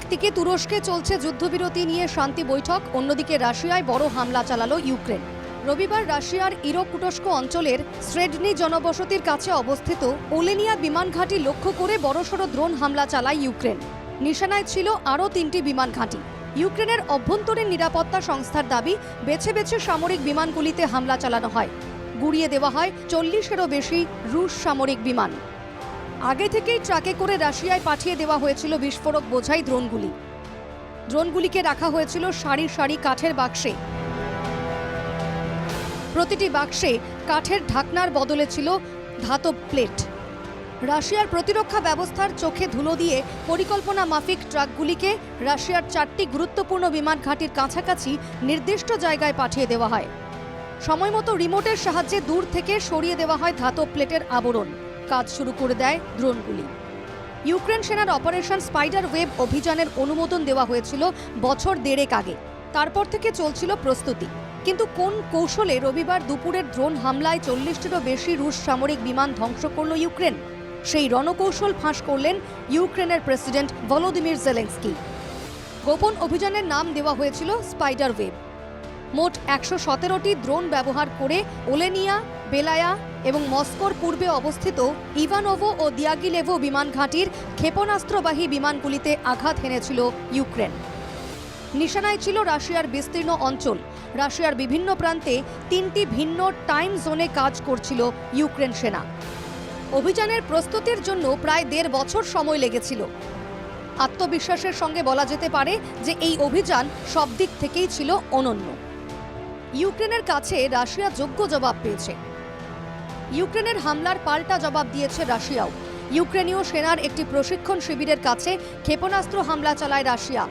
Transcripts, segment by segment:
একদিকে তুরস্কে চলছে যুদ্ধবিরতি নিয়ে শান্তি বৈঠক, অন্যদিকে রাশিয়ায় বড় হামলা চালালো ইউক্রেন। রবিবার রাশিয়ার ইরকুটস্ক অঞ্চলের স্রেডনি জনবসতির কাছে অবস্থিত ওলেনিয়া বিমান ঘাঁটি লক্ষ্য করে বড়সড় ড্রোন হামলা চালায় ইউক্রেন। নিশানায় ছিল আরও 3টি বিমান ঘাঁটি। ইউক্রেনের অভ্যন্তরীণ নিরাপত্তা সংস্থার দাবি, বেছে বেছে সামরিক বিমানগুলিতে হামলা চালানো হয়। গুড়িয়ে দেওয়া হয় 40-এরও বেশি রুশ সামরিক বিমান। আগে থেকেই ট্রাকে করে রাশিয়ায় পাঠিয়ে দেওয়া হয়েছিল বিস্ফোরক বোঝাই ড্রোনগুলিকে রাখা হয়েছিল সারি সারি কাঠের বাক্সে। প্রতিটি বাক্সে কাঠের ঢাকনার বদলে ছিল ধাতব প্লেট। রাশিয়ার প্রতিরক্ষা ব্যবস্থার চোখে ধুলো দিয়ে পরিকল্পনা মাফিক ট্রাকগুলিকে রাশিয়ার 4টি গুরুত্বপূর্ণ বিমান ঘাঁটির কাছাকাছি নির্দিষ্ট জায়গায় পাঠিয়ে দেওয়া হয়। সময়মতো রিমোটের সাহায্যে দূর থেকে সরিয়ে দেওয়া হয় ধাতব প্লেটের আবরণ। কাজ শুরু করে দেয় ড্রোনগুলি। ইউক্রেন সেনার অপারেশন স্পাইডার ওয়েব অভিযানের অনুমোদন দেওয়া হয়েছিল বছর দেড়েক আগে। তারপর থেকে চলছিল প্রস্তুতি। কিন্তু কোন কৌশলে রবিবার দুপুরের ড্রোন হামলায় 40টিরও বেশি রুশ সামরিক বিমান ধ্বংস করল ইউক্রেন? সেই রণকৌশল ফাঁস করলেন ইউক্রেনের প্রেসিডেন্ট ভলোদিমির জেলেনস্কি। গোপন অভিযানের নাম দেওয়া হয়েছিল স্পাইডার ওয়েব। মোট 117টি ড্রোন ব্যবহার করে ওলেনিয়া, বেলায়া এবং মস্কোর পূর্বে অবস্থিত ইভানোভো ও দিয়াগিলেভো বিমান ঘাঁটির ক্ষেপণাস্ত্রবাহী বিমানগুলিতে আঘাত হেনেছিল ইউক্রেন। নিশানায় ছিল রাশিয়ার বিস্তীর্ণ অঞ্চল। রাশিয়ার বিভিন্ন প্রান্তে 3টি ভিন্ন টাইম জোনে কাজ করছিল ইউক্রেন সেনা। অভিযানের প্রস্তুতির জন্য প্রায় 1.5 বছর সময় লেগেছিল। আত্মবিশ্বাসের সঙ্গে বলা যেতে পারে যে এই অভিযান সব দিক থেকেই ছিল অনন্য। ইউক্রেনের কাছে রাশিয়া যোগ্য জবাব পেয়েছে। ইউক্রেনের হামলার পাল্টা জবাব দিয়েছে রাশিয়াও। ইউক্রেনীয় সেনার একটি প্রশিক্ষণ শিবিরের কাছে ক্ষেপণাস্ত্র হামলা চালায় রাশিয়া।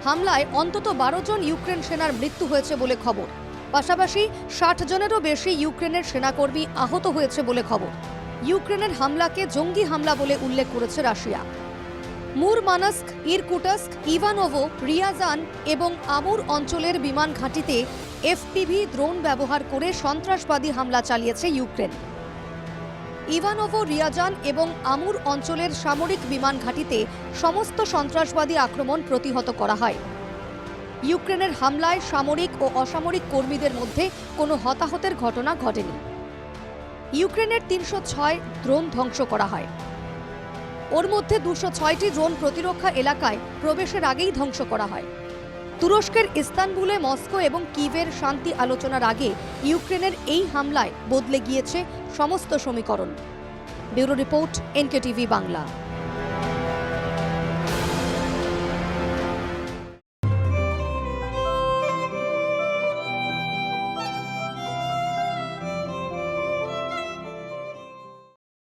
হামলায় অন্তত 12 জন ইউক্রেন সেনার মৃত্যু হয়েছে বলে খবর। পাশাপাশি 60 জনেরও বেশি ইউক্রেনের সেনাকর্মী আহত হয়েছে বলে খবর। ইউক্রেনের হামলাকে জঙ্গি হামলা বলে উল্লেখ করেছে Russia. Murmansk, Irkutsk, Ivanovo, Ryazan এবং আমুর অঞ্চলের বিমান ঘাঁটিতে এফপিভি ড্রোন ব্যবহার করে সন্ত্রাসবাদী হামলা চালিয়েছে ইউক্রেন। ইভানোভো, রিয়াজান এবং আমুর অঞ্চলের সামরিক বিমান ঘাঁটিতে সমস্ত সন্ত্রাসবাদী আক্রমণ প্রতিহত করা হয়। ইউক্রেনের হামলায় সামরিক ও অসামরিক কর্মীদের মধ্যে কোনো হতাহতের ঘটনা ঘটেনি। ইউক্রেনের 306 ড্রোন ধ্বংস করা হয়। ওর মধ্যে 206টি ড্রোন প্রতিরক্ষা এলাকায় প্রবেশের আগেই ধ্বংস করা হয়। তুরস্কের ইস্তানবুলে মস্কো এবং কিভের শান্তি আলোচনার আগে ইউক্রেনের এই হামলায় বদলে গিয়েছে সমস্ত সমীকরণ। Bureau report, NKTV Bangla.